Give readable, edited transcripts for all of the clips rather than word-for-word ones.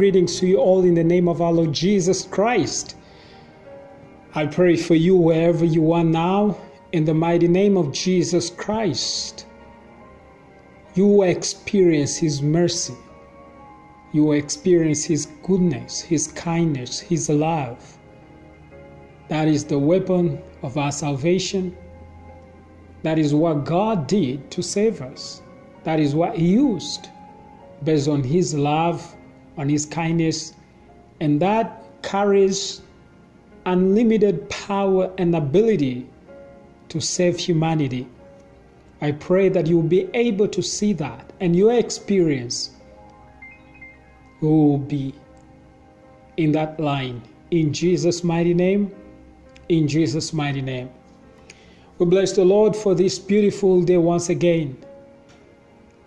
greetings to you all in the name of our Lord Jesus Christ. I pray for you wherever you are now, in the mighty name of Jesus Christ. You will experience His mercy. You will experience His goodness, His kindness, His love. That is the weapon of our salvation. That is what God did to save us. That is what He used based on His love, on His kindness, and that carries unlimited power and ability to save humanity. I pray that you will be able to see that, and your experience will be in that line. In Jesus' mighty name, in Jesus' mighty name. We bless the Lord for this beautiful day once again.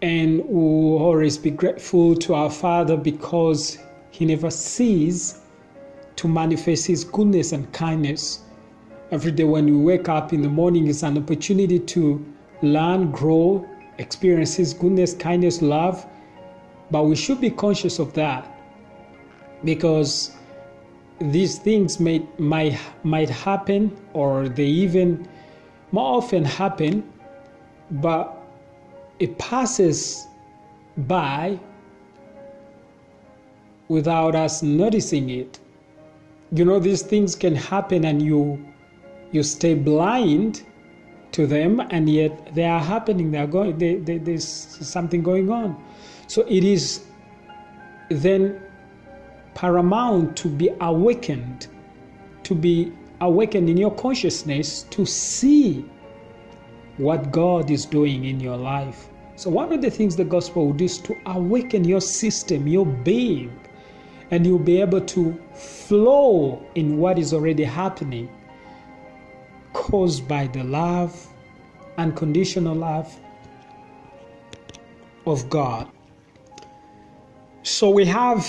And we will always be grateful to our Father because He never ceases to manifest His goodness and kindness. Every day when we wake up in the morning is an opportunity to learn, grow, experience His goodness, kindness, love. But we should be conscious of that because these things might happen, or they even more often happen, but it passes by without us noticing it. You know, these things can happen and you stay blind to them, and yet they are happening. There's something going on. So it is then paramount to be awakened in your consciousness to see what God is doing in your life. So one of the things the gospel will do is to awaken your system, your being, and you'll be able to flow in what is already happening, caused by the love, unconditional love of God. So we have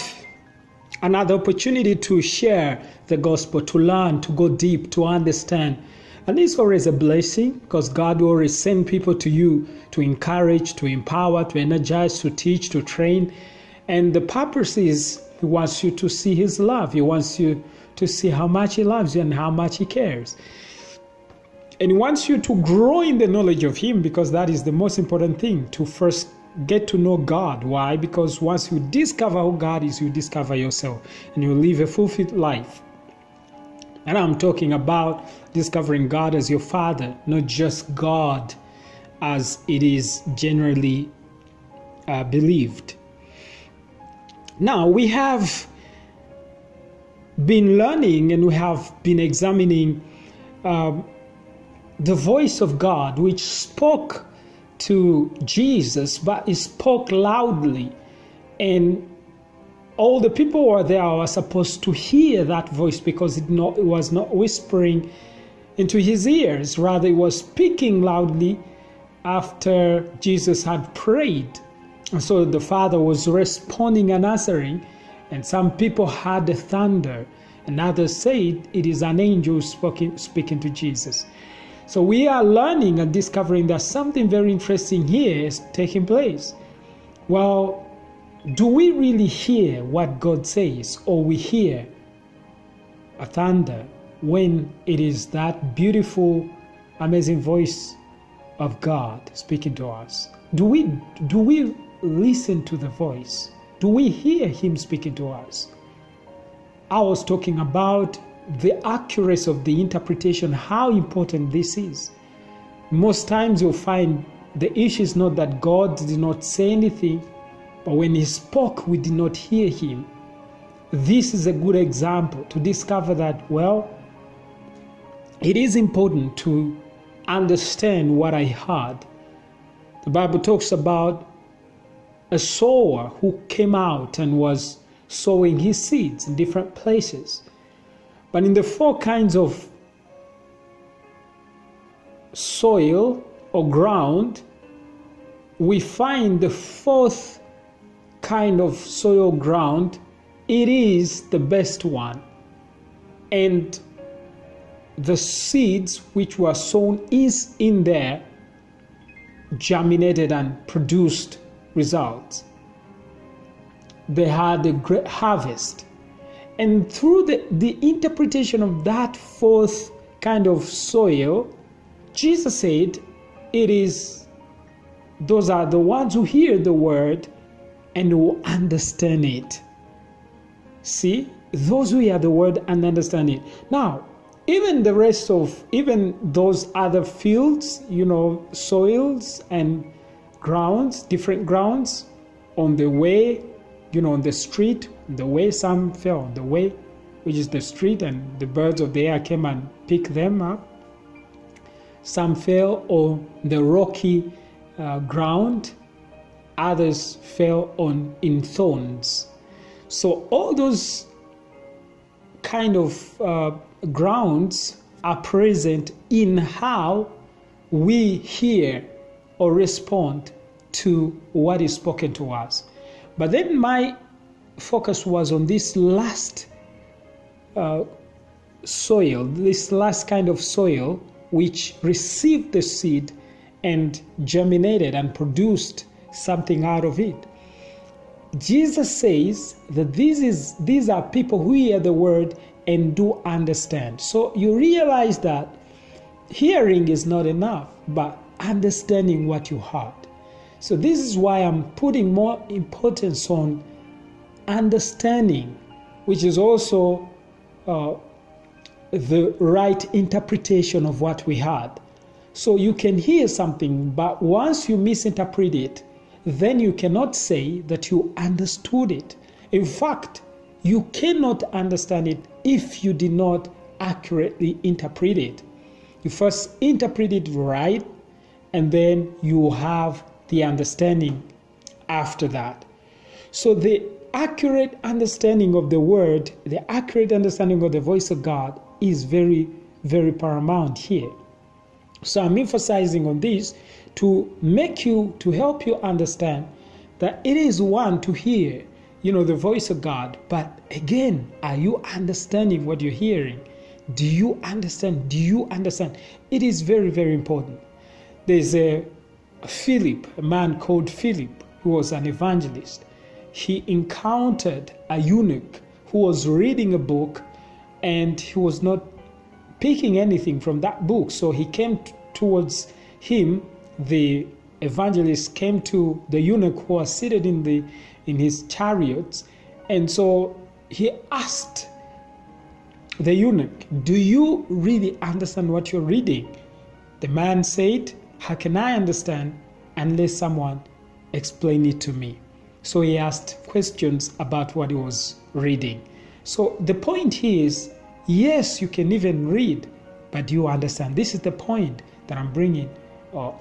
another opportunity to share the gospel, to learn, to go deep, to understand. And it's always a blessing because God will always send people to you to encourage, to empower, to energize, to teach, to train. And the purpose is He wants you to see His love. He wants you to see how much He loves you and how much He cares. And He wants you to grow in the knowledge of Him, because that is the most important thing, to first get to know God. Why? Because once you discover who God is, you discover yourself and you live a fulfilled life. And I'm talking about discovering God as your Father, not just God as it is generally believed. Now, we have been learning and we have been examining the voice of God, which spoke to Jesus, but He spoke loudly, and all the people who were there were supposed to hear that voice, because it was not whispering into His ears. Rather, it was speaking loudly after Jesus had prayed. And so the Father was responding and answering, and some people heard the thunder, and others said it is an angel speaking to Jesus. So we are learning and discovering that something very interesting here is taking place. Well, do we really hear what God says, or we hear a thunder when it is that beautiful, amazing voice of God speaking to us? Do we listen to the voice? Do we hear Him speaking to us? I was talking about the accuracy of the interpretation, how important this is. Most times you'll find the issue is not that God did not say anything, but when He spoke, we did not hear Him. This is a good example to discover that, well, it is important to understand what I heard. The Bible talks about a sower who came out and was sowing his seeds in different places. But in the 4 kinds of soil or ground, we find the 4th kind of soil ground. It is the best one. And the seeds which were sown is in there, germinated and produced results. they had a great harvest. And through the interpretation of that fourth kind of soil, Jesus said, those are the ones who hear the word and who understand it. See, those who hear the word and understand it. Now, even the rest of, even those other fields, soils and grounds, different grounds, on the way, on the street, the way some fell on the way, which is the street, and the birds of the air came and picked them up. Some fell on the rocky ground, others fell in thorns. So all those kind of grounds are present in how we hear or respond to what is spoken to us. But then my focus was on this last soil, this last kind of soil, which received the seed and germinated and produced something out of it. Jesus says that these are people who hear the word and do understand. So you realize that hearing is not enough, but understanding what you heard. So this is why I'm putting more importance on understanding, which is also the right interpretation of what we heard. So you can hear something, but once you misinterpret it, then you cannot say that you understood it. In fact, you cannot understand it if you did not accurately interpret it. You first interpret it right, and then you have the understanding after that. So the accurate understanding of the word, the accurate understanding of the voice of God is very, very paramount here. So I'm emphasizing on this to help you understand that it is one to hear, the voice of God. But again, are you understanding what you're hearing? Do you understand? Do you understand? It is very, very important. There's a man called Philip, who was an evangelist. He encountered a eunuch who was reading a book, and he was not picking anything from that book. So he came towards him. The evangelist came to the eunuch who was seated in his chariots, and so he asked the eunuch, "Do you really understand what you're reading?" The man said, "How can I understand unless someone explain it to me?" So he asked questions about what he was reading. So the point here is, yes, you can even read, but do you understand? This is the point that I'm bringing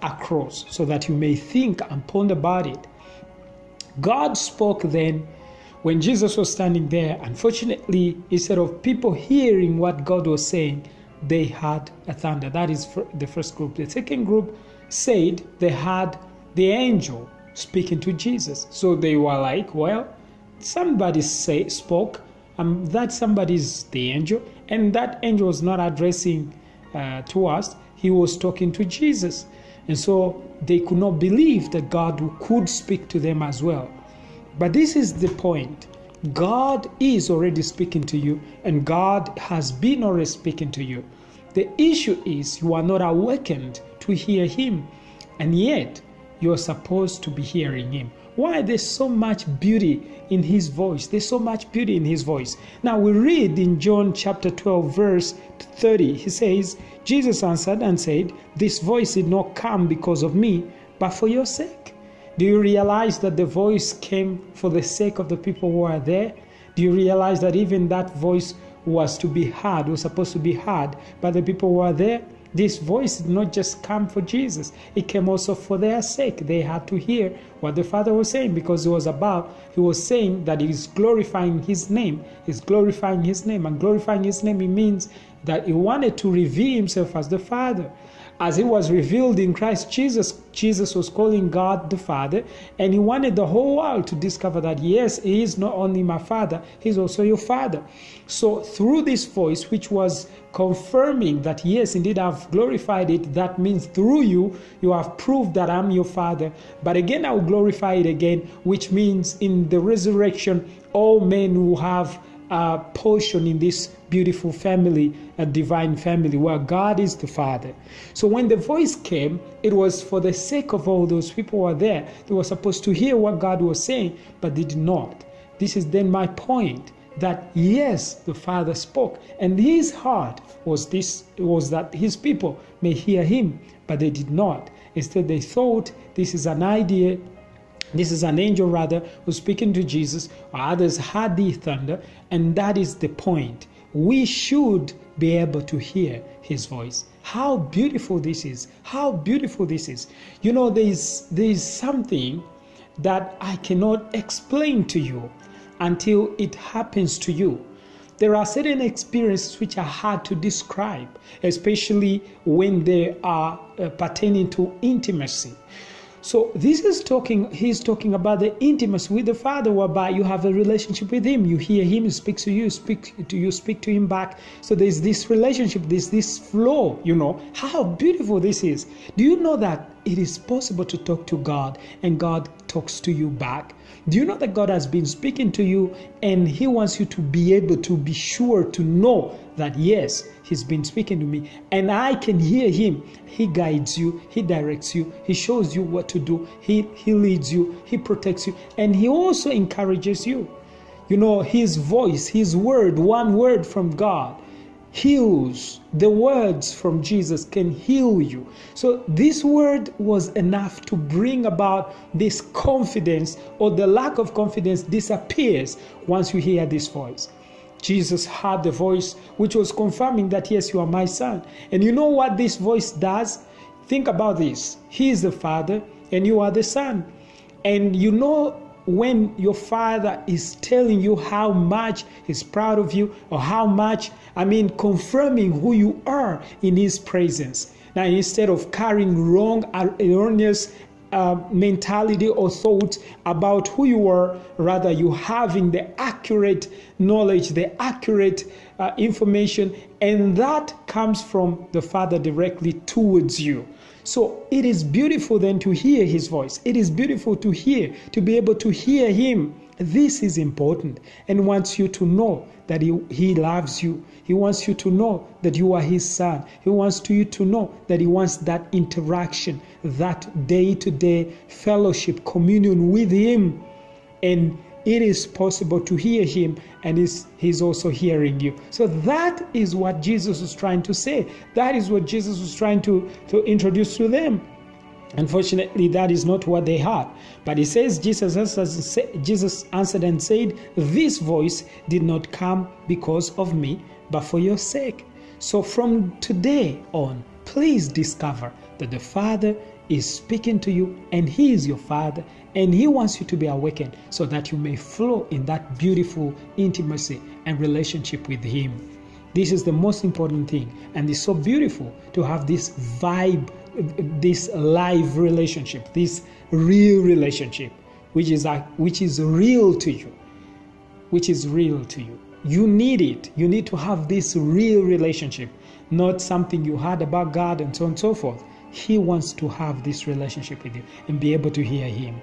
across, so that you may think and ponder about it. God spoke then when Jesus was standing there. Unfortunately, instead of people hearing what God was saying, they had a thunder. That is the first group. The second group said they had the angel speaking to Jesus. So they were like, well, somebody spoke, that somebody's the angel, and that angel was not addressing to us. He was talking to Jesus. And so they could not believe that God could speak to them as well. But this is the point. God is already speaking to you, and God has been already speaking to you. The issue is you are not awakened to hear him, and yet you are supposed to be hearing him. Why? There's so much beauty in his voice. There's so much beauty in his voice. Now we read in John chapter 12 verse 30. He says, Jesus answered and said, "This voice did not come because of me, but for your sake." Do you realize that the voice came for the sake of the people who are there? Do you realize that even that voice was to be heard, was supposed to be heard by the people who are there? This voice did not just come for Jesus. It came also for their sake. They had to hear what the Father was saying, because he was saying that he is glorifying his name. He's glorifying his name. And glorifying his name, it means that he wanted to reveal himself as the Father. as it was revealed in Christ Jesus, Jesus was calling God the Father, and he wanted the whole world to discover that, yes, he is not only my Father, he's also your Father. So through this voice, which was confirming that, yes, indeed, I've glorified it, that means through you, you have proved that I'm your Father. But again, I will glorify it again, which means in the resurrection, all men will have a portion in this beautiful family, a divine family where God is the Father. So when the voice came, it was for the sake of all those people who were there. They were supposed to hear what God was saying, but they did not. This is then my point, that yes, the Father spoke, and his heart was that his people may hear him, but they did not. Instead, they thought this is an idea, this is an angel rather, who's speaking to Jesus, or others had the thunder, and that is the point. We should be able to hear his voice. How beautiful this is. How beautiful this is. You know, there's something that I cannot explain to you until it happens to you. There are certain experiences which are hard to describe, especially when they are pertaining to intimacy. So this is he's talking about the intimacy with the Father, whereby you have a relationship with him. You hear him, he speaks to you, speak to him back. So there's this relationship, there's this flow, you know. How beautiful this is. Do you know that it is possible to talk to God and God talks to you back? Do you know that God has been speaking to you and he wants you to be able to be sure to know that, yes, he's been speaking to me and I can hear him. He guides you, he directs you, he shows you what to do, he leads you, he protects you, and he also encourages you. You know, his voice, his word, one word from God heals. The words from Jesus can heal you. So this word was enough to bring about this confidence, or the lack of confidence disappears once you hear this voice. Jesus heard the voice which was confirming that, yes, you are my son. And you know what this voice does? Think about this. He is the Father and you are the Son. And you know, when your Father is telling you how much he's proud of you, or how much, confirming who you are in his presence. Now, instead of carrying wrong, erroneous mentality or thoughts about who you are, rather you having the accurate knowledge, the accurate information, and that comes from the Father directly towards you. So it is beautiful then to hear his voice. It is beautiful to be able to hear him. This is important, and wants you to know that he loves you. He wants you to know that you are his son. He wants you to know that he wants that interaction, that day-to-day fellowship, communion with him. And it is possible to hear him, and he's also hearing you. So that is what Jesus was trying to say. That is what Jesus was trying to introduce to them. Unfortunately, that is not what they had. But he says, Jesus answered and said, "This voice did not come because of me, but for your sake." So from today on, please discover that the Father is speaking to you, and he is your Father, and he wants you to be awakened so that you may flow in that beautiful intimacy and relationship with him. This is the most important thing, and it's so beautiful to have this vibe, this live relationship, this real relationship, which is real to you, You need it. You need to have this real relationship, not something you heard about God and so on and so forth. He wants to have this relationship with you and be able to hear him.